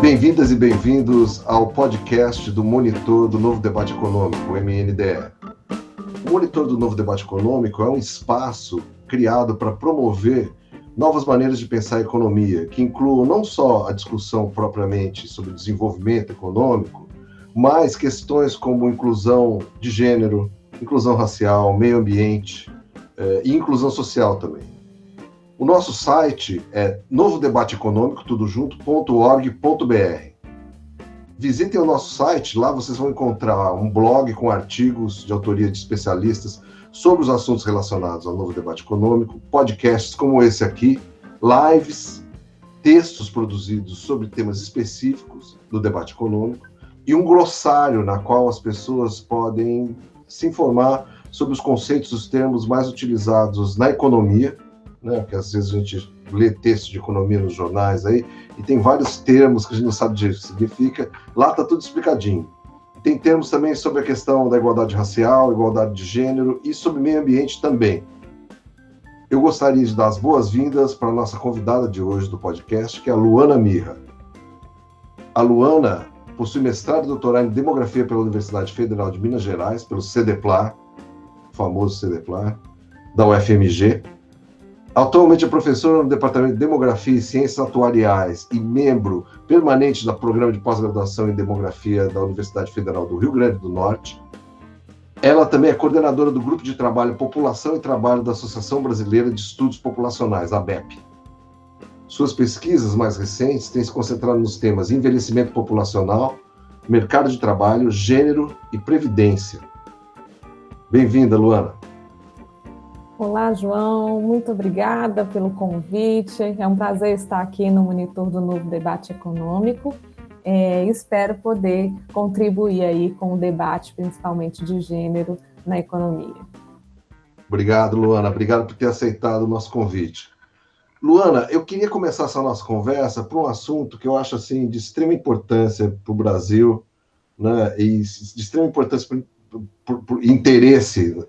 Bem-vindas e bem-vindos ao podcast do Monitor do Novo Debate Econômico, o MNDE. O Monitor do Novo Debate Econômico é um espaço criado para promover novas maneiras de pensar a economia, que incluam não só a discussão propriamente sobre desenvolvimento econômico, mas questões como inclusão de gênero, inclusão racial, meio ambiente e inclusão social também. O nosso site é novodebateeconômico.org.br. Visitem o nosso site, lá vocês vão encontrar um blog com artigos de autoria de especialistas sobre os assuntos relacionados ao novo debate econômico, podcasts como esse aqui, lives, textos produzidos sobre temas específicos do debate econômico e um glossário na qual as pessoas podem se informar sobre os conceitos e os termos mais utilizados na economia, né? Porque às vezes a gente lê textos de economia nos jornais aí e tem vários termos que a gente não sabe o que significa. Lá está tudo explicadinho. Tem termos também sobre a questão da igualdade racial, igualdade de gênero e sobre meio ambiente também. Eu gostaria de dar as boas-vindas para a nossa convidada de hoje do podcast, que é a Luana Mirra. A Luana possui mestrado e doutorado em Demografia pela Universidade Federal de Minas Gerais, pelo CDPLAR, o famoso CDPLAR, da UFMG. Atualmente é professora no Departamento de Demografia e Ciências Atuariais e membro permanente do Programa de Pós-Graduação em Demografia da Universidade Federal do Rio Grande do Norte. Ela também é coordenadora do Grupo de Trabalho População e Trabalho da Associação Brasileira de Estudos Populacionais, ABEP. Suas pesquisas mais recentes têm se concentrado nos temas envelhecimento populacional, mercado de trabalho, gênero e previdência. Bem-vinda, Luana. Olá, João, muito obrigada pelo convite. É um prazer estar aqui no Monitor do Novo Debate Econômico. Espero poder contribuir aí com o debate, principalmente de gênero, na economia. Obrigado, Luana. Obrigado por ter aceitado o nosso convite. Luana, eu queria começar essa nossa conversa por um assunto que eu acho assim, de extrema importância para o Brasil, né, e de extrema importância por interesse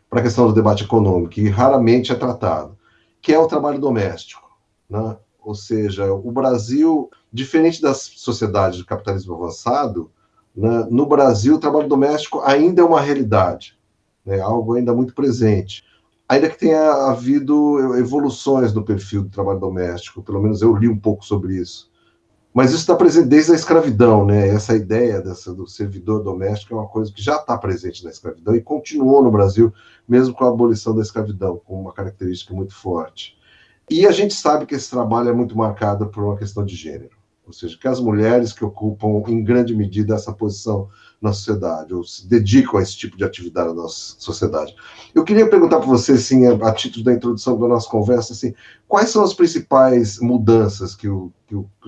para a questão do debate econômico, que raramente é tratado, que é o trabalho doméstico, né? Ou seja, o Brasil, diferente das sociedades de capitalismo avançado, né, no Brasil o trabalho doméstico ainda é uma realidade, né, algo ainda muito presente. Ainda que tenha havido evoluções no perfil do trabalho doméstico, pelo menos eu li um pouco sobre isso. Mas isso está presente desde a escravidão, né? Essa ideia do servidor doméstico é uma coisa que já está presente na escravidão e continuou no Brasil, mesmo com a abolição da escravidão, com uma característica muito forte. E a gente sabe que esse trabalho é muito marcado por uma questão de gênero, ou seja, que as mulheres que ocupam, em grande medida, essa posição na sociedade, ou se dedicam a esse tipo de atividade na nossa sociedade. Eu queria perguntar para você, assim, a título da introdução da nossa conversa, assim, quais são as principais mudanças que o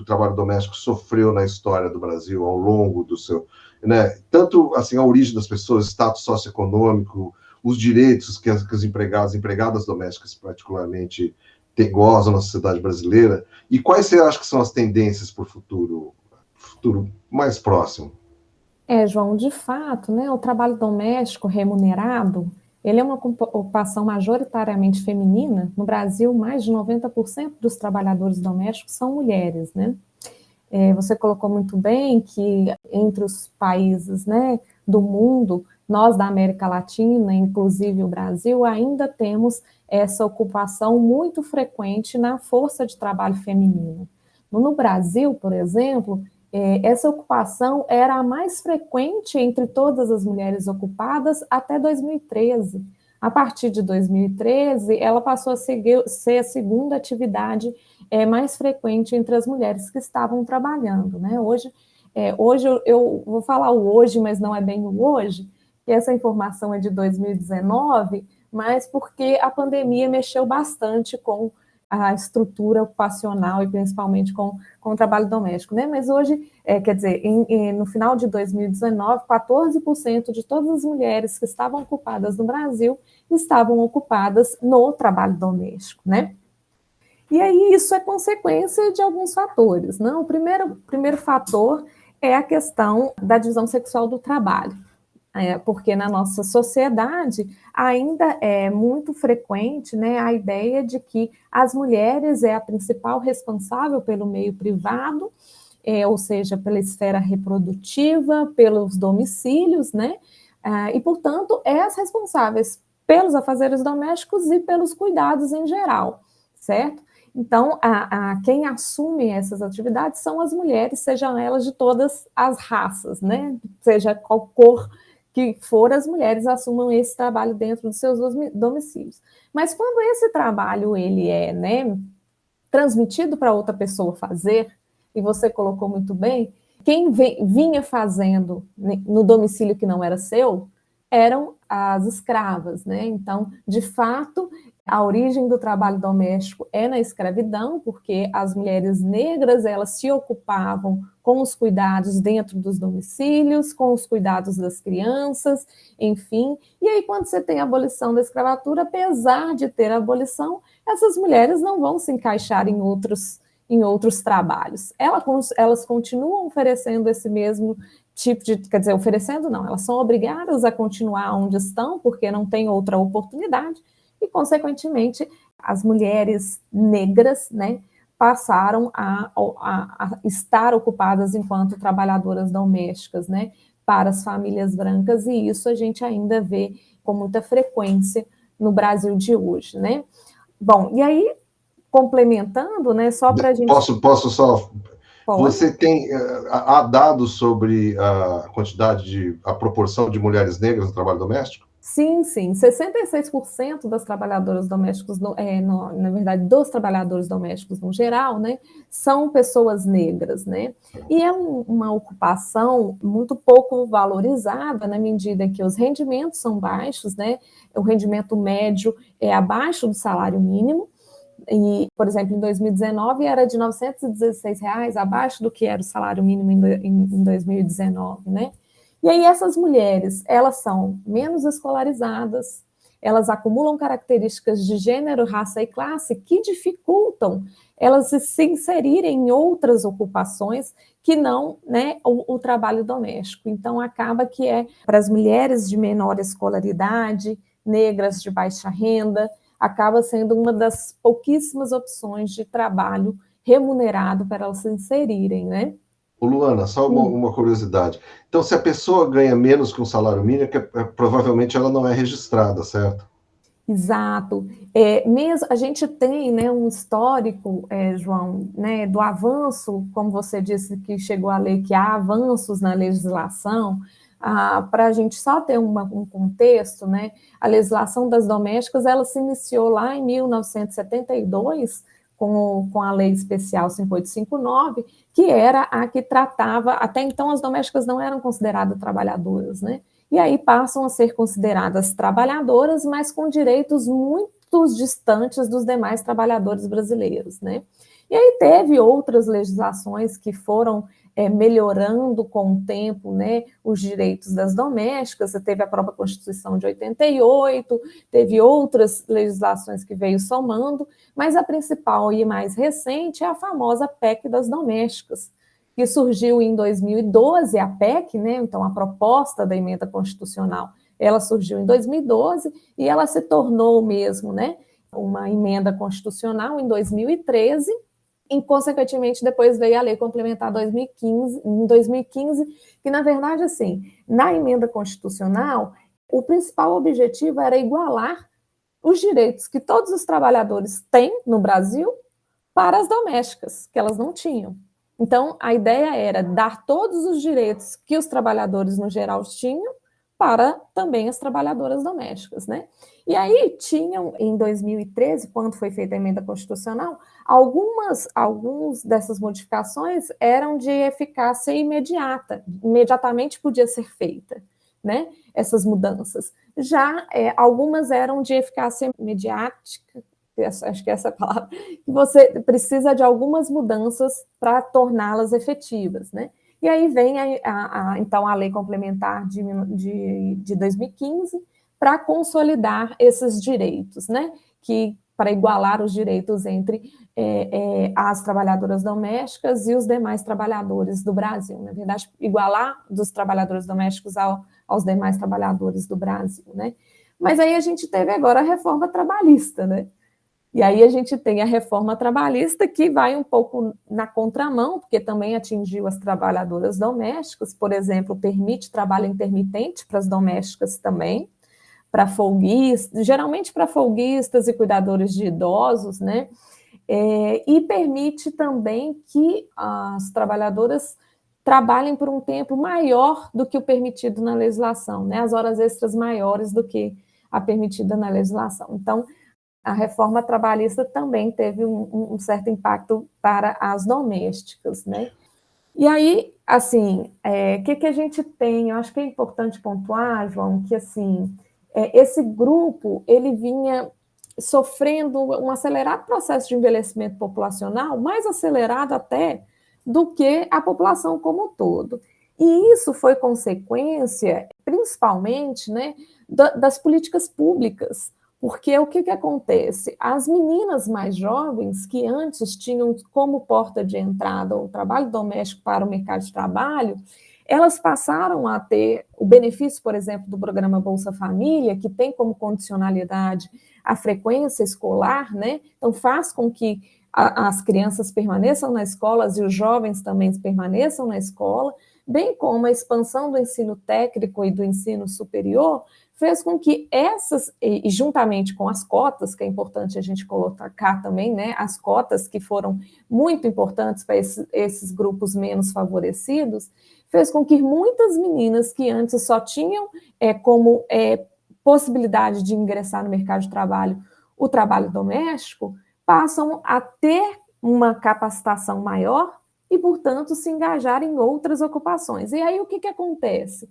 trabalho doméstico sofreu na história do Brasil ao longo do seu, né, tanto assim, a origem das pessoas, status socioeconômico, os direitos que os empregados, empregadas domésticas particularmente gozam na sociedade brasileira, e quais você acha que são as tendências para o futuro mais próximo? João, de fato, né, o trabalho doméstico remunerado, ele é uma ocupação majoritariamente feminina. No Brasil, mais de 90% dos trabalhadores domésticos são mulheres, né? Você colocou muito bem que entre os países, né, do mundo, nós da América Latina, inclusive o Brasil, ainda temos essa ocupação muito frequente na força de trabalho feminina. No Brasil, por exemplo, essa ocupação era a mais frequente entre todas as mulheres ocupadas até 2013. A partir de 2013, ela passou a ser a segunda atividade mais frequente entre as mulheres que estavam trabalhando, né? Hoje eu vou falar o hoje, mas não é bem o hoje, que essa informação é de 2019, mas porque a pandemia mexeu bastante com a estrutura ocupacional e principalmente com o trabalho doméstico, né? Mas hoje, quer dizer, no final de 2019, 14% de todas as mulheres que estavam ocupadas no Brasil estavam ocupadas no trabalho doméstico, né? E aí isso é consequência de alguns fatores, né? O primeiro fator é a questão da divisão sexual do trabalho. Porque na nossa sociedade ainda é muito frequente, né, a ideia de que as mulheres é a principal responsável pelo meio privado ou seja, pela esfera reprodutiva, pelos domicílios, né? E, portanto, é as responsáveis pelos afazeres domésticos e pelos cuidados em geral, certo? Então, quem assume essas atividades são as mulheres, sejam elas de todas as raças, né? Seja qual cor que for, as mulheres assumam esse trabalho dentro dos seus domicílios. Mas quando esse trabalho ele é, né, transmitido para outra pessoa fazer, e você colocou muito bem, quem vinha fazendo no domicílio que não era seu eram as escravas, né? Então, de fato, a origem do trabalho doméstico é na escravidão, porque as mulheres negras, elas se ocupavam com os cuidados dentro dos domicílios, com os cuidados das crianças, enfim. E aí, quando você tem a abolição da escravatura, apesar de ter a abolição, essas mulheres não vão se encaixar em outros trabalhos. Elas continuam oferecendo esse mesmo tipo de, quer dizer, oferecendo não, elas são obrigadas a continuar onde estão, porque não tem outra oportunidade, e, consequentemente, as mulheres negras, né, passaram a estar ocupadas enquanto trabalhadoras domésticas, né, para as famílias brancas, e isso a gente ainda vê com muita frequência no Brasil de hoje, né. Bom, e aí, complementando, né, só para a gente... Posso só... Pode? Você tem há dados sobre a quantidade a proporção de mulheres negras no trabalho doméstico? Sim, sim. 66% das trabalhadoras domésticas, na verdade, dos trabalhadores domésticos no geral, né, são pessoas negras, né? E é uma ocupação muito pouco valorizada na medida que os rendimentos são baixos, né? O rendimento médio é abaixo do salário mínimo. E, por exemplo, em 2019 era de R$ 916, abaixo do que era o salário mínimo em 2019, né? E aí essas mulheres, elas são menos escolarizadas, elas acumulam características de gênero, raça e classe que dificultam elas se inserirem em outras ocupações que não, né, o trabalho doméstico. Então, acaba que é para as mulheres de menor escolaridade, negras de baixa renda, acaba sendo uma das pouquíssimas opções de trabalho remunerado para elas se inserirem, né? Ô, Luana, só uma curiosidade. Então, se a pessoa ganha menos que um salário mínimo, provavelmente ela não é registrada, certo? Exato. Mesmo a gente tem, né, um histórico, João, né, do avanço, como você disse que chegou a lei, que há avanços na legislação. Para a gente só ter um contexto, né, a legislação das domésticas ela se iniciou lá em 1972 com a Lei Especial 5859, que era a que tratava, até então as domésticas não eram consideradas trabalhadoras, né? E aí passam a ser consideradas trabalhadoras, mas com direitos muito distantes dos demais trabalhadores brasileiros, né? E aí teve outras legislações que foram melhorando com o tempo, né, os direitos das domésticas. Você teve a própria Constituição de 88, teve outras legislações que veio somando, mas a principal e mais recente é a famosa PEC das domésticas, que surgiu em 2012, a PEC, né, então a proposta da emenda constitucional, ela surgiu em 2012 e ela se tornou mesmo, né, uma emenda constitucional em 2013, e, consequentemente, depois veio a Lei Complementar 2015, em 2015, que, na verdade, assim, na emenda constitucional, o principal objetivo era igualar os direitos que todos os trabalhadores têm no Brasil para as domésticas, que elas não tinham. Então, a ideia era dar todos os direitos que os trabalhadores, no geral, tinham para também as trabalhadoras domésticas, né? E aí tinham, em 2013, quando foi feita a emenda constitucional, algumas dessas modificações eram de eficácia imediata, imediatamente podia ser feita, né? Essas mudanças. Já algumas eram de eficácia imediática, acho que essa é a palavra, que você precisa de algumas mudanças para torná-las efetivas, né? E aí vem, então, a Lei Complementar de 2015 para consolidar esses direitos, né? Para igualar os direitos entre as trabalhadoras domésticas e os demais trabalhadores do Brasil. Na verdade, igualar dos trabalhadores domésticos aos demais trabalhadores do Brasil, né? Mas aí a gente teve agora a reforma trabalhista, né? E aí a gente tem a reforma trabalhista, que vai um pouco na contramão, porque também atingiu as trabalhadoras domésticas, por exemplo, permite trabalho intermitente para as domésticas também, para folguistas, geralmente para folguistas e cuidadores de idosos, né? E permite também que as trabalhadoras trabalhem por um tempo maior do que o permitido na legislação, né? As horas extras maiores do que a permitida na legislação. Então, a reforma trabalhista também teve um certo impacto para as domésticas, né? E aí, assim, que a gente tem? Eu acho que é importante pontuar, João, que, assim, esse grupo, ele vinha sofrendo um acelerado processo de envelhecimento populacional, mais acelerado até do que a população como um todo. E isso foi consequência, principalmente, né, das políticas públicas, porque o que acontece? As meninas mais jovens, que antes tinham como porta de entrada o trabalho doméstico para o mercado de trabalho, elas passaram a ter o benefício, por exemplo, do programa Bolsa Família, que tem como condicionalidade a frequência escolar, né? Então faz com que as crianças permaneçam na escola e os jovens também permaneçam na escola, bem como a expansão do ensino técnico e do ensino superior, fez com que essas, e juntamente com as cotas, que é importante a gente colocar também, né, as cotas que foram muito importantes para esses grupos menos favorecidos, fez com que muitas meninas que antes só tinham como possibilidade de ingressar no mercado de trabalho o trabalho doméstico, passam a ter uma capacitação maior e, portanto, se engajar em outras ocupações. E aí o que acontece?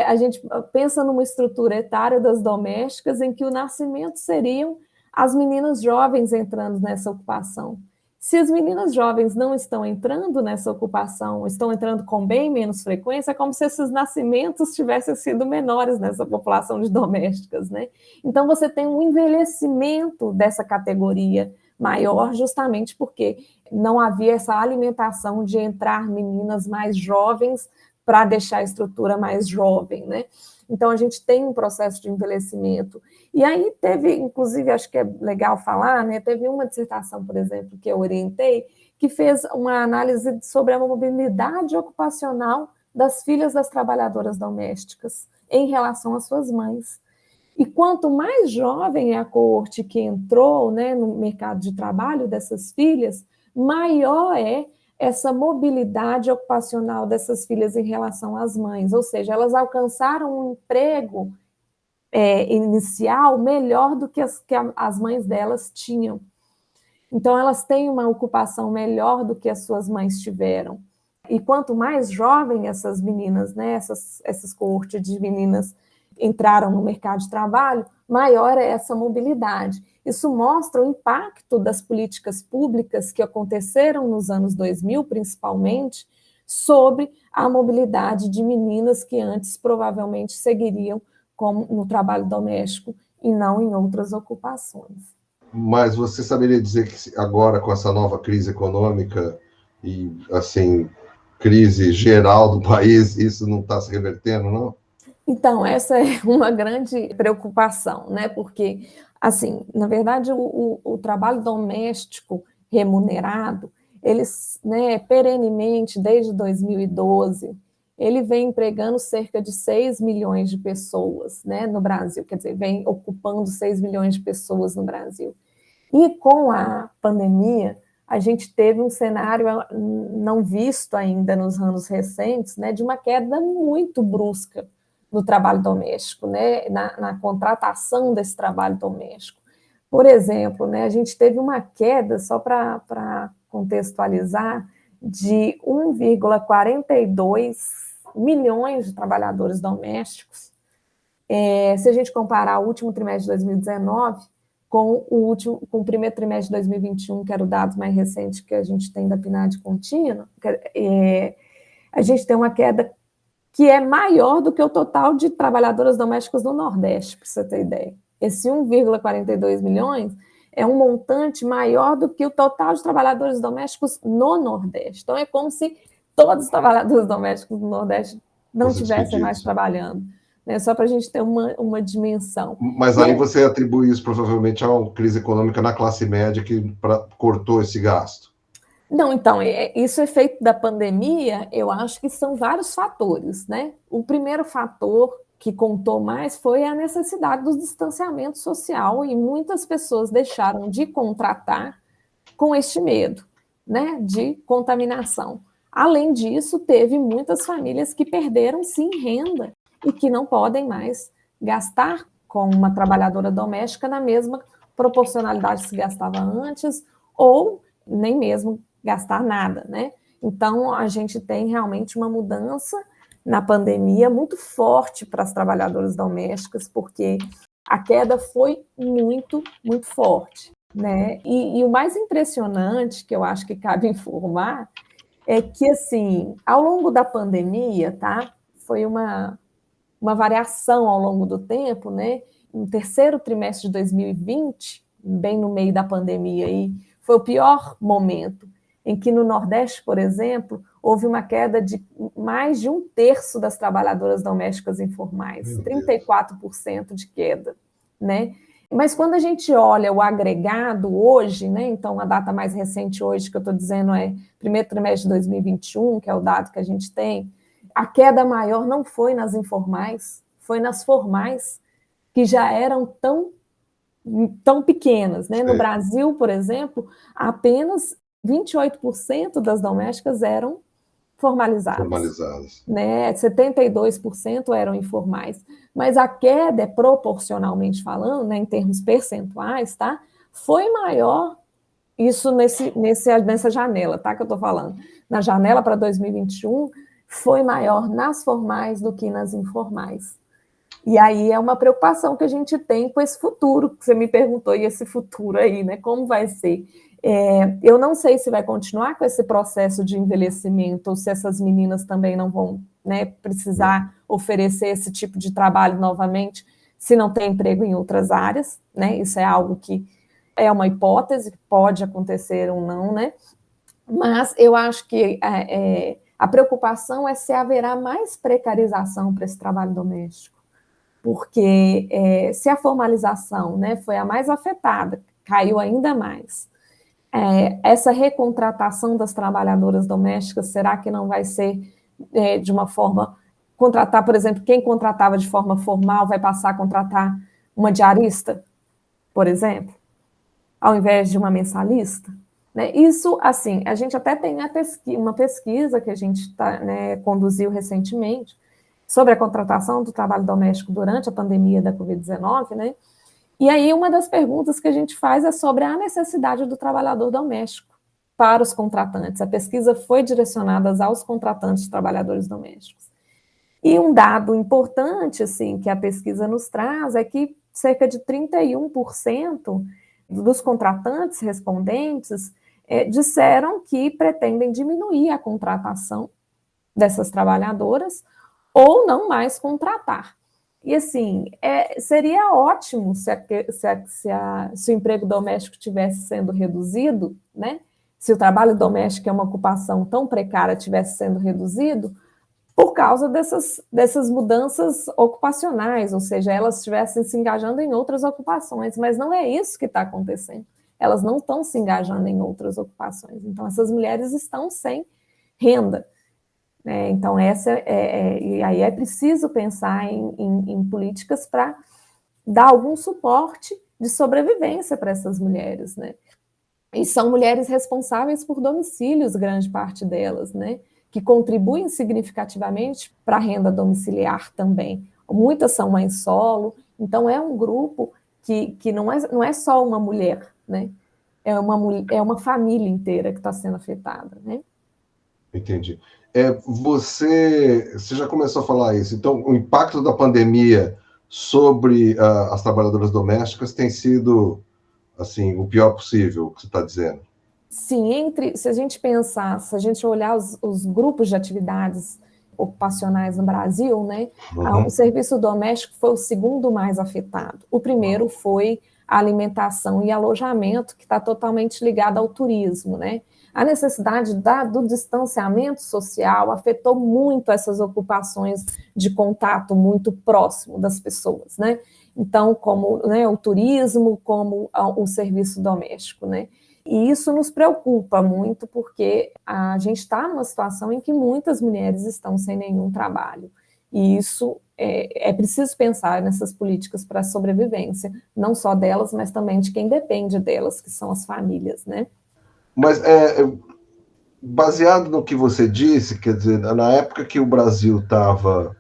A gente pensa numa estrutura etária das domésticas em que o nascimento seriam as meninas jovens entrando nessa ocupação. Se as meninas jovens não estão entrando nessa ocupação, estão entrando com bem menos frequência, é como se esses nascimentos tivessem sido menores nessa população de domésticas, né? Então, você tem um envelhecimento dessa categoria maior, justamente porque não havia essa alimentação de entrar meninas mais jovens para deixar a estrutura mais jovem, né? Então, a gente tem um processo de envelhecimento. E aí teve, inclusive, acho que é legal falar, né? Teve uma dissertação, por exemplo, que eu orientei, que fez uma análise sobre a mobilidade ocupacional das filhas das trabalhadoras domésticas em relação às suas mães. E quanto mais jovem é a coorte que entrou, né, no mercado de trabalho dessas filhas, maior é essa mobilidade ocupacional dessas filhas em relação às mães, ou seja, elas alcançaram um emprego inicial melhor do que as mães delas tinham. Então, elas têm uma ocupação melhor do que as suas mães tiveram. E quanto mais jovem essas meninas, né, essas coortes de meninas entraram no mercado de trabalho, maior é essa mobilidade. Isso mostra o impacto das políticas públicas que aconteceram nos anos 2000, principalmente, sobre a mobilidade de meninas que antes provavelmente seguiriam como no trabalho doméstico e não em outras ocupações. Mas você saberia dizer que agora, com essa nova crise econômica e, assim, crise geral do país, isso não está se revertendo, não? Então, essa é uma grande preocupação, né? Porque, assim, na verdade, o trabalho doméstico remunerado, eles, né, perenemente, desde 2012, ele vem empregando cerca de 6 milhões de pessoas, né, no Brasil, quer dizer, vem ocupando 6 milhões de pessoas no Brasil. E com a pandemia, a gente teve um cenário não visto ainda nos anos recentes, né, de uma queda muito brusca no trabalho doméstico, né, na contratação desse trabalho doméstico. Por exemplo, né, a gente teve uma queda, só para contextualizar, de 1,42 milhões de trabalhadores domésticos. Se a gente comparar o último trimestre de 2019 com o primeiro trimestre de 2021, que era o dado mais recente que a gente tem da PNAD contínua, a gente tem uma queda que é maior do que o total de trabalhadoras domésticas do Nordeste, para você ter ideia. Esse 1,42 milhões é um montante maior do que o total de trabalhadores domésticos no Nordeste. Então, é como se todos os trabalhadores domésticos do Nordeste não estivessem mais trabalhando. né? Só para a gente ter uma dimensão. Mas aí você atribui isso provavelmente a uma crise econômica na classe média que cortou esse gasto. Não, então, isso é efeito da pandemia, eu acho que são vários fatores, né? O primeiro fator que contou mais foi a necessidade do distanciamento social e muitas pessoas deixaram de contratar com este medo, né, de contaminação. Além disso, teve muitas famílias que perderam, sim, renda e que não podem mais gastar com uma trabalhadora doméstica na mesma proporcionalidade que se gastava antes, ou nem mesmo gastar nada, né? Então, a gente tem realmente uma mudança na pandemia muito forte para as trabalhadoras domésticas, porque a queda foi muito, muito forte, né? E o mais impressionante, que eu acho que cabe informar, é que, assim, ao longo da pandemia, tá? Foi uma variação ao longo do tempo, né? No terceiro trimestre de 2020, bem no meio da pandemia, aí, foi o pior momento, em que no Nordeste, por exemplo, houve uma queda de mais de 1/3 das trabalhadoras domésticas informais, 34% de queda, né? Mas quando a gente olha o agregado hoje, né, então a data mais recente hoje que eu estou dizendo é primeiro trimestre de 2021, que é o dado que a gente tem, a queda maior não foi nas informais, foi nas formais, que já eram tão pequenas, né? No Brasil, por exemplo, apenas 28% das domésticas eram formalizadas. Né? 72% eram informais. Mas a queda, proporcionalmente falando, né, em termos percentuais, tá? Foi maior isso nessa janela, tá? Que eu estou falando. Na janela para 2021, foi maior nas formais do que nas informais. E aí é uma preocupação que a gente tem com esse futuro, que você me perguntou, e esse futuro aí, né? Como vai ser? Eu não sei se vai continuar com esse processo de envelhecimento, ou se essas meninas também não vão, né, precisar oferecer esse tipo de trabalho novamente, se não tem emprego em outras áreas, né? Isso é algo que é uma hipótese, que pode acontecer ou não, né? Mas eu acho que a preocupação é se haverá mais precarização para esse trabalho doméstico, porque se a formalização, né, foi a mais afetada, caiu ainda mais, essa recontratação das trabalhadoras domésticas, será que não vai ser de uma forma, contratar, por exemplo, quem contratava de forma formal vai passar a contratar uma diarista, por exemplo, ao invés de uma mensalista? Né? Isso, assim, a gente até tem uma pesquisa que a gente conduziu recentemente sobre a contratação do trabalho doméstico durante a pandemia da Covid-19, né? E aí uma das perguntas que a gente faz é sobre a necessidade do trabalhador doméstico para os contratantes. A pesquisa foi direcionada aos contratantes trabalhadores domésticos. E um dado importante, assim, que a pesquisa nos traz é que cerca de 31% dos contratantes respondentes disseram que pretendem diminuir a contratação dessas trabalhadoras ou não mais contratar. E, assim, seria ótimo se o emprego doméstico estivesse sendo reduzido, né? Se o trabalho doméstico, que é uma ocupação tão precária, estivesse sendo reduzido, por causa dessas mudanças ocupacionais, ou seja, elas estivessem se engajando em outras ocupações, mas não é isso que está acontecendo. Elas não estão se engajando em outras ocupações. Então, essas mulheres estão sem renda. Então, e aí é preciso pensar em políticas para dar algum suporte de sobrevivência para essas mulheres, né? E são mulheres responsáveis por domicílios, grande parte delas, né? Que contribuem significativamente para a renda domiciliar também. Muitas são mães solo, então é um grupo que não é só uma mulher, né? É uma família inteira que está sendo afetada, né? Entendi. Você já começou a falar isso. Então, o impacto da pandemia sobre as trabalhadoras domésticas tem sido, assim, o pior possível, o que você está dizendo? Sim, se a gente olhar os grupos de atividades ocupacionais no Brasil, né, o serviço doméstico foi o segundo mais afetado. O primeiro foi alimentação e alojamento, que está totalmente ligada ao turismo, né? A necessidade do distanciamento social afetou muito essas ocupações de contato muito próximo das pessoas, né? Então, como, né, o turismo, como o serviço doméstico, né? E isso nos preocupa muito, porque a gente está numa situação em que muitas mulheres estão sem nenhum trabalho. E isso é preciso pensar nessas políticas para a sobrevivência, não só delas, mas também de quem depende delas, que são as famílias, né? Mas, baseado no que você disse, quer dizer, na época que o Brasil estava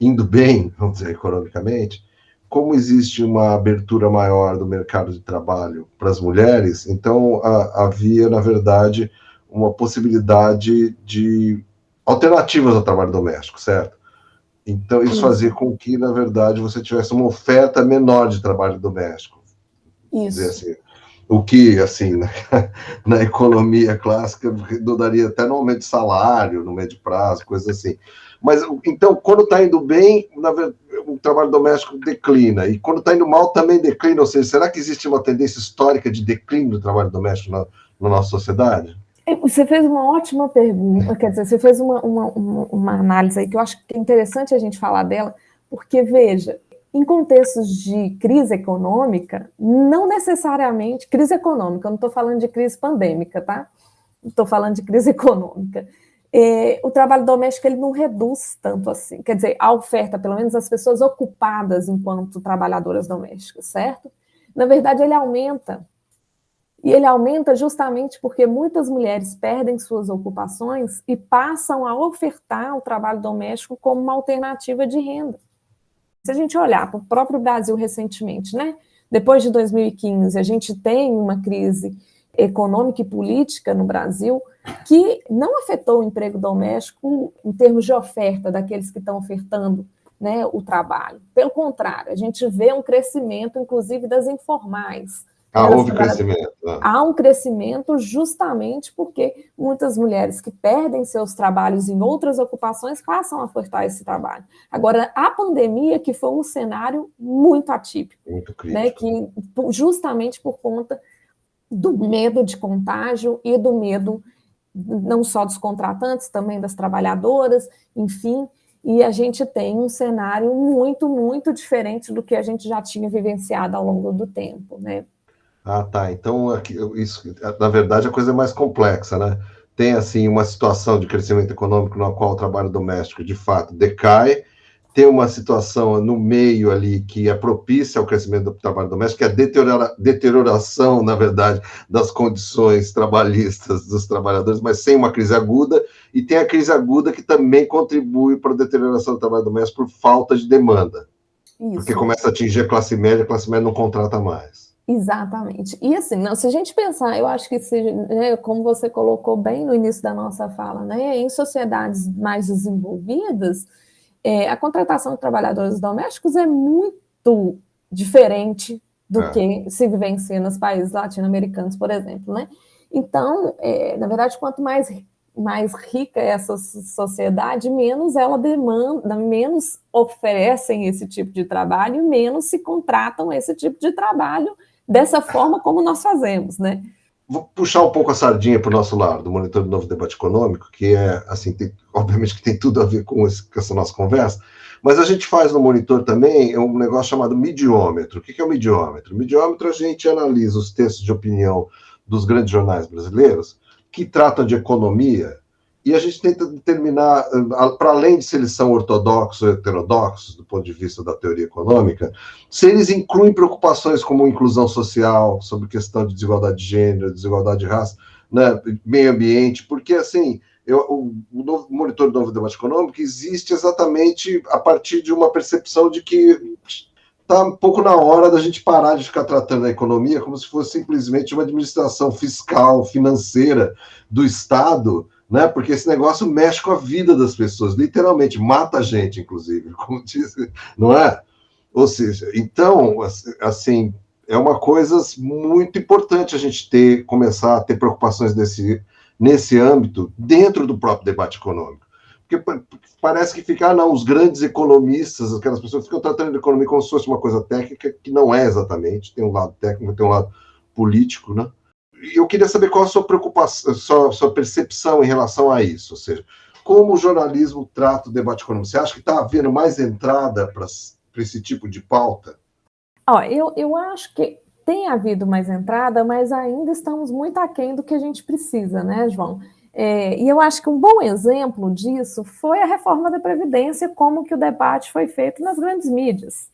indo bem, vamos dizer, economicamente, como existe uma abertura maior do mercado de trabalho para as mulheres, então havia, na verdade, uma possibilidade de alternativas ao trabalho doméstico, certo? Então, isso fazia com que, na verdade, você tivesse uma oferta menor de trabalho doméstico. Isso. Dizer assim, o que, assim, na economia clássica, daria até no aumento de salário, no médio prazo, coisas assim. Mas, então, quando está indo bem, o trabalho doméstico declina. E quando está indo mal, também declina. Ou seja, será que existe uma tendência histórica de declínio do trabalho doméstico na nossa sociedade? Você fez uma ótima pergunta, quer dizer, você fez uma análise aí que eu acho que é interessante a gente falar dela, porque, veja, em contextos de crise econômica, não necessariamente, crise econômica, eu não estou falando de crise pandêmica, tá? Estou falando de crise econômica. O trabalho doméstico ele não reduz tanto assim, quer dizer, a oferta, pelo menos as pessoas ocupadas enquanto trabalhadoras domésticas, certo? Na verdade, ele aumenta. E ele aumenta justamente porque muitas mulheres perdem suas ocupações e passam a ofertar o trabalho doméstico como uma alternativa de renda. Se a gente olhar para o próprio Brasil recentemente, né? Depois de 2015, a gente tem uma crise econômica e política no Brasil que não afetou o emprego doméstico em termos de oferta daqueles que estão ofertando, né, o trabalho. Pelo contrário, a gente vê um crescimento, inclusive, das informais. Houve crescimento. Há um crescimento justamente porque muitas mulheres que perdem seus trabalhos em outras ocupações passam a ofertar esse trabalho. Agora, a pandemia, que foi um cenário muito atípico, muito crítico, né, que justamente por conta do medo de contágio e do medo não só dos contratantes, também das trabalhadoras, enfim, e a gente tem um cenário muito, muito diferente do que a gente já tinha vivenciado ao longo do tempo, né? Ah, tá. Então, isso, na verdade, a coisa é mais complexa, né? Tem, assim, uma situação de crescimento econômico na qual o trabalho doméstico, de fato, decai. Tem uma situação no meio ali que é propícia ao crescimento do trabalho doméstico, que é a deterioração, na verdade, das condições trabalhistas dos trabalhadores, mas sem uma crise aguda. E tem a crise aguda que também contribui para a deterioração do trabalho doméstico por falta de demanda. Isso. Porque começa a atingir a classe média não contrata mais. Exatamente. E assim, não, se a gente pensar, eu acho que, né, como você colocou bem no início da nossa fala, né, em sociedades mais desenvolvidas, a contratação de trabalhadores domésticos é muito diferente do que se vivencia nos países latino-americanos, por exemplo, né? Então, na verdade, quanto mais rica é essa sociedade, menos ela demanda, menos oferecem esse tipo de trabalho, menos se contratam esse tipo de trabalho dessa forma como nós fazemos, né? Vou puxar um pouco a sardinha para o nosso lado, do Monitor do Novo Debate Econômico, que é, assim, obviamente que tem tudo a ver com essa nossa conversa, mas a gente faz no Monitor também um negócio chamado midiômetro. O que é o midiômetro? O midiômetro, a gente analisa os textos de opinião dos grandes jornais brasileiros que tratam de economia, e a gente tenta determinar, para além de se eles são ortodoxos ou heterodoxos, do ponto de vista da teoria econômica, se eles incluem preocupações como inclusão social, sobre questão de desigualdade de gênero, desigualdade de raça, né, meio ambiente, porque, assim, o Monitor do Novo Debate Econômico existe exatamente a partir de uma percepção de que está um pouco na hora da gente parar de ficar tratando a economia como se fosse simplesmente uma administração fiscal, financeira do Estado, né? Porque esse negócio mexe com a vida das pessoas, literalmente, mata a gente, inclusive, como disse, não é? Ou seja, então, assim, é uma coisa muito importante a gente começar a ter preocupações nesse âmbito dentro do próprio debate econômico. Porque parece que fica, não, os grandes economistas, aquelas pessoas ficam tratando de economia como se fosse uma coisa técnica, que não é exatamente, tem um lado técnico, tem um lado político, né? E eu queria saber qual a sua preocupação, sua percepção em relação a isso, ou seja, como o jornalismo trata o debate econômico? Você acha que está havendo mais entrada para esse tipo de pauta? Eu acho que tem havido mais entrada, mas ainda estamos muito aquém do que a gente precisa, né, João? E eu acho que um bom exemplo disso foi a reforma da Previdência, como que o debate foi feito nas grandes mídias,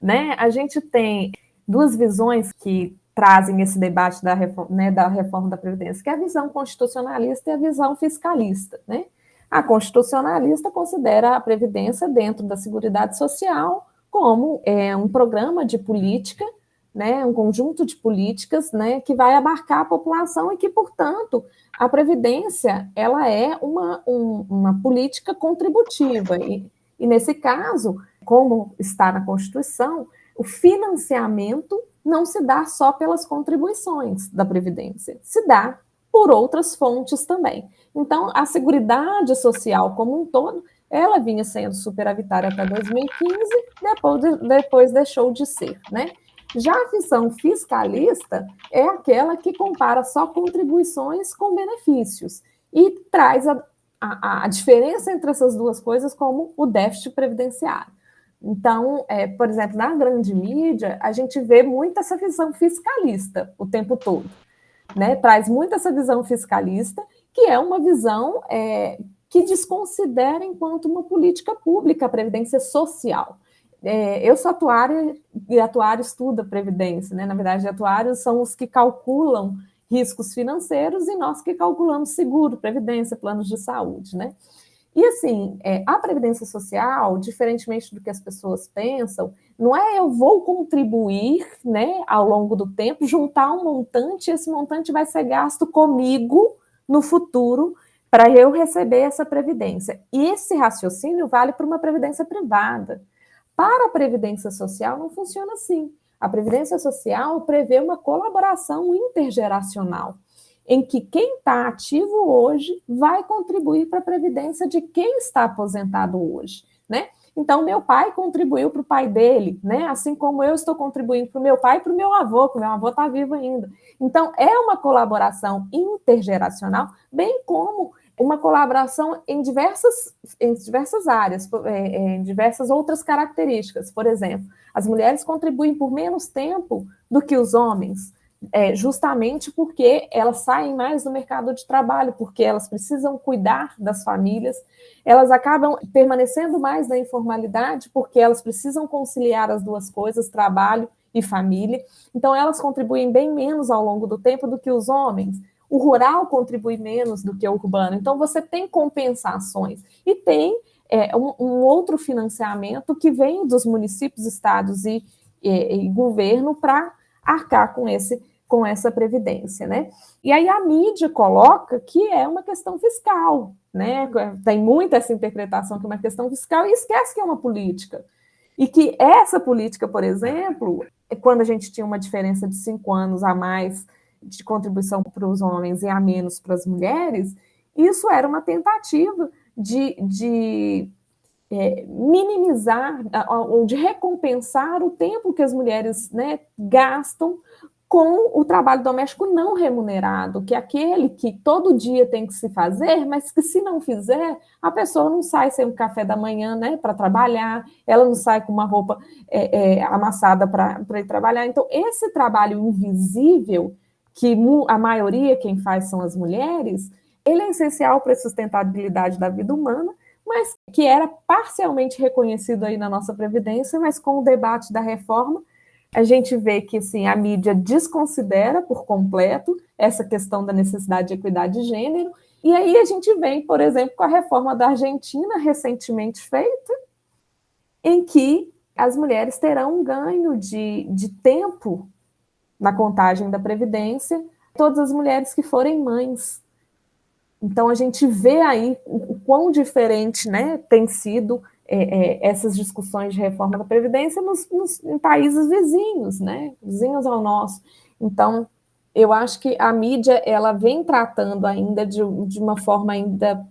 né? A gente tem duas visões que trazem esse debate da reforma da Previdência, que é a visão constitucionalista e a visão fiscalista, né? A constitucionalista considera a Previdência dentro da Seguridade Social como um programa de política, né, um conjunto de políticas, né, que vai abarcar a população e que, portanto, a Previdência ela é uma política contributiva. E, nesse caso, como está na Constituição, o financiamento não se dá só pelas contribuições da Previdência, se dá por outras fontes também. Então, a Seguridade Social como um todo, ela vinha sendo superavitária até 2015, depois deixou de ser, né? Já a visão fiscalista é aquela que compara só contribuições com benefícios e traz a diferença entre essas duas coisas como o déficit previdenciário. Então, por exemplo, na grande mídia, a gente vê muito essa visão fiscalista o tempo todo, né? Traz muito essa visão fiscalista, que é uma visão que desconsidera enquanto uma política pública a previdência social. Eu sou atuária e atuário estuda previdência, né? Na verdade, atuários são os que calculam riscos financeiros e nós que calculamos seguro, previdência, planos de saúde, né? E assim, a previdência social, diferentemente do que as pessoas pensam, não é eu vou contribuir, né, ao longo do tempo, juntar um montante, esse montante vai ser gasto comigo no futuro para eu receber essa previdência. E esse raciocínio vale para uma previdência privada. Para a Previdência Social não funciona assim. A Previdência Social prevê uma colaboração intergeracional, em que quem está ativo hoje vai contribuir para a previdência de quem está aposentado hoje, né? Então, meu pai contribuiu para o pai dele, né? Assim como eu estou contribuindo para o meu pai e para o meu avô, que o meu avô está vivo ainda. Então, é uma colaboração intergeracional, bem como uma colaboração em diversas áreas, em diversas outras características. Por exemplo, as mulheres contribuem por menos tempo do que os homens, justamente porque elas saem mais do mercado de trabalho, porque elas precisam cuidar das famílias, elas acabam permanecendo mais na informalidade, porque elas precisam conciliar as duas coisas, trabalho e família. Então, elas contribuem bem menos ao longo do tempo do que os homens. O rural contribui menos do que o urbano. Então, você tem compensações. E tem um outro financiamento que vem dos municípios, estados e governo para arcar com essa previdência, né? E aí a mídia coloca que é uma questão fiscal, né? Tem muita essa interpretação que é uma questão fiscal e esquece que é uma política. E que essa política, por exemplo, quando a gente tinha uma diferença de 5 anos a mais de contribuição para os homens e a menos para as mulheres, isso era uma tentativa de minimizar ou de recompensar o tempo que as mulheres, né, gastam com o trabalho doméstico não remunerado, que é aquele que todo dia tem que se fazer, mas que se não fizer, a pessoa não sai sem um café da manhã, né, para trabalhar, ela não sai com uma roupa amassada para ir trabalhar. Então, esse trabalho invisível, que a maioria quem faz são as mulheres, ele é essencial para a sustentabilidade da vida humana, mas que era parcialmente reconhecido aí na nossa Previdência, mas com o debate da reforma, a gente vê que assim, a mídia desconsidera por completo essa questão da necessidade de equidade de gênero, e aí a gente vem, por exemplo, com a reforma da Argentina, recentemente feita, em que as mulheres terão um ganho de tempo na contagem da Previdência, todas as mulheres que forem mães. Então, a gente vê aí o quão diferente, né, tem sido essas discussões de reforma da Previdência em países vizinhos, né, vizinhos ao nosso. Então, eu acho que a mídia ela vem tratando ainda de uma forma ainda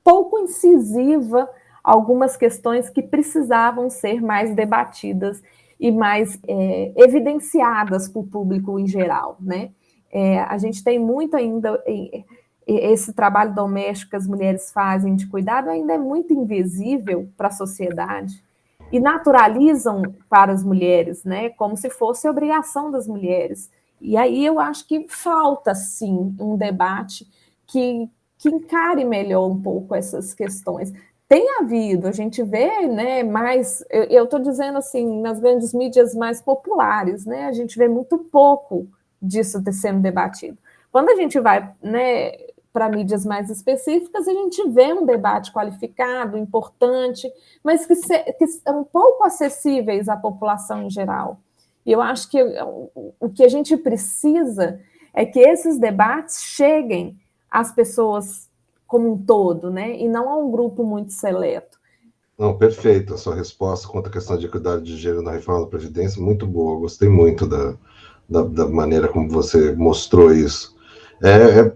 pouco incisiva algumas questões que precisavam ser mais debatidas e mais evidenciadas para o público em geral, né? A gente tem muito ainda, esse trabalho doméstico que as mulheres fazem de cuidado ainda é muito invisível para a sociedade e naturalizam para as mulheres, né? Como se fosse obrigação das mulheres. E aí eu acho que falta, sim, um debate que encare melhor um pouco essas questões. Tem havido, a gente vê, né, mais, eu estou dizendo assim, nas grandes mídias mais populares, né, a gente vê muito pouco disso sendo debatido. Quando a gente vai, né, para mídias mais específicas, a gente vê um debate qualificado, importante, mas que são pouco acessíveis à população em geral. E eu acho que o que a gente precisa é que esses debates cheguem às pessoas como um todo, né? E não a um grupo muito seleto. Não, perfeito. A sua resposta quanto à questão de equidade de gênero na reforma da Previdência, muito boa. Gostei muito da maneira como você mostrou isso.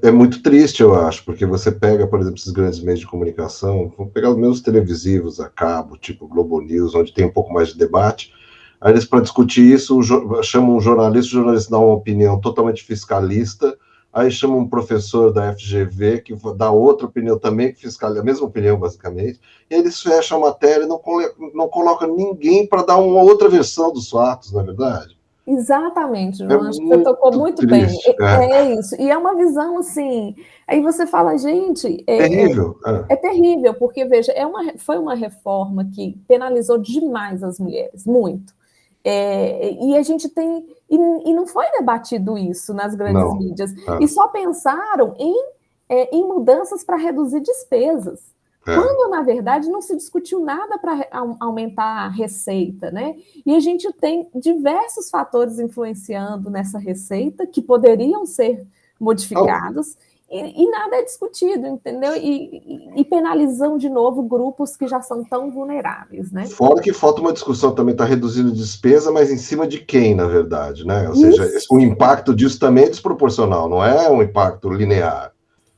É muito triste, eu acho, porque você pega, por exemplo, esses grandes meios de comunicação, vamos pegar os meus televisivos a cabo, tipo Globo News, onde tem um pouco mais de debate. Aí eles, para discutir isso, chamam um jornalista, o jornalista dá uma opinião totalmente fiscalista, aí chama um professor da FGV, que dá outra opinião também, que fiscaliza a mesma opinião, basicamente, e aí eles fecham a matéria e não colocam ninguém para dar uma outra versão dos fatos, não é verdade? Exatamente, João, acho que você tocou muito triste, bem. É isso, e é uma visão assim, aí você fala, gente... Terrível. É terrível, porque, veja, foi uma reforma que penalizou demais as mulheres, muito. E a gente tem... E não foi debatido isso nas grandes mídias. E só pensaram em mudanças para reduzir despesas. Quando, na verdade, não se discutiu nada para aumentar a receita, né? E a gente tem diversos fatores influenciando nessa receita que poderiam ser modificados e nada é discutido, entendeu? E penalizam de novo grupos que já são tão vulneráveis, né? Fora que falta uma discussão também, está reduzindo despesa, mas em cima de quem, na verdade, né? Ou seja, o impacto disso também é desproporcional, não é um impacto linear.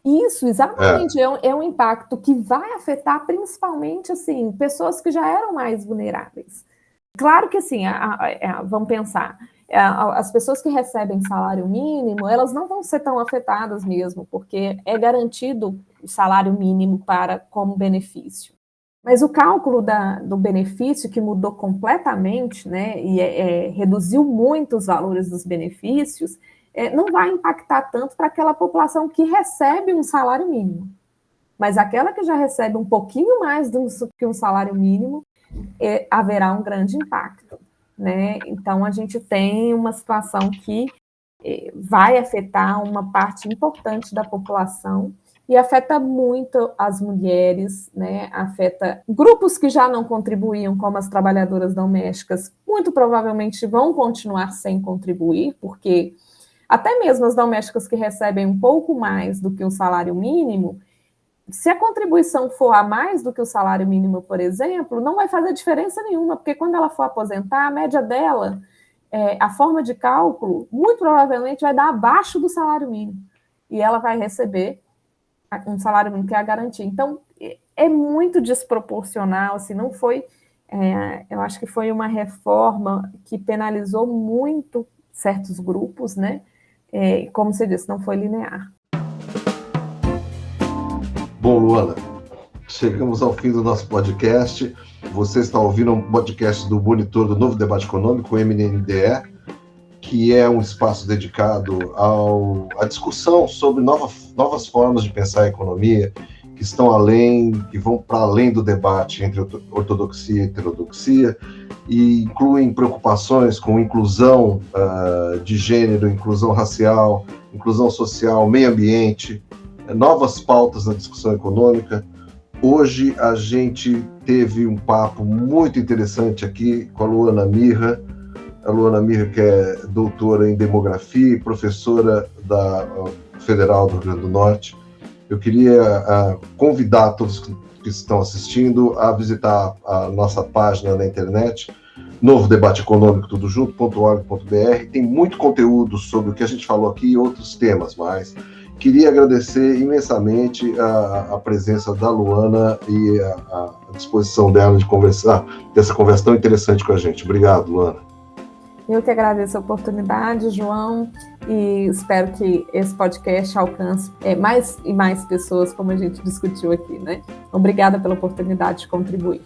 Isso, exatamente. É um impacto que vai afetar principalmente, assim, pessoas que já eram mais vulneráveis. Claro que, assim, vamos pensar, as pessoas que recebem salário mínimo, elas não vão ser tão afetadas mesmo, porque é garantido o salário mínimo como benefício. Mas o cálculo do benefício, que mudou completamente, né, e reduziu muito os valores dos benefícios, não vai impactar tanto para aquela população que recebe um salário mínimo. Mas aquela que já recebe um pouquinho mais do que um salário mínimo, haverá um grande impacto, né? Então, a gente tem uma situação que vai afetar uma parte importante da população e afeta muito as mulheres, né? Afeta grupos que já não contribuíam, como as trabalhadoras domésticas, muito provavelmente vão continuar sem contribuir, porque até mesmo as domésticas que recebem um pouco mais do que o salário mínimo, se a contribuição for a mais do que o salário mínimo, por exemplo, não vai fazer diferença nenhuma, porque quando ela for aposentar, a média dela, a forma de cálculo, muito provavelmente vai dar abaixo do salário mínimo. E ela vai receber um salário mínimo que é a garantia. Então, é muito desproporcional, assim, não foi... eu acho que foi uma reforma que penalizou muito certos grupos, né? Como você disse, não foi linear. Bom, Luana, chegamos ao fim do nosso podcast. Você está ouvindo um podcast do Monitor do Novo Debate Econômico, o MNDE, que é um espaço dedicado à discussão sobre novas formas de pensar a economia, que vão para além do debate entre ortodoxia e heterodoxia, e incluem preocupações com inclusão de gênero, inclusão racial, inclusão social, meio ambiente, novas pautas na discussão econômica. Hoje a gente teve um papo muito interessante aqui com a Luana Mirra, que é doutora em demografia e professora da Federal do Rio Grande do Norte. Eu queria convidar todos que estão assistindo a visitar a nossa página na internet, Novo Debate Econômico, tudo junto.org.br. Tem muito conteúdo sobre o que a gente falou aqui e outros temas mais. queria agradecer imensamente a presença da Luana e a disposição dela de conversar, dessa conversa tão interessante com a gente. Obrigado, Luana. Eu que agradeço a oportunidade, João, e espero que esse podcast alcance mais e mais pessoas, como a gente discutiu aqui, né? Obrigada pela oportunidade de contribuir.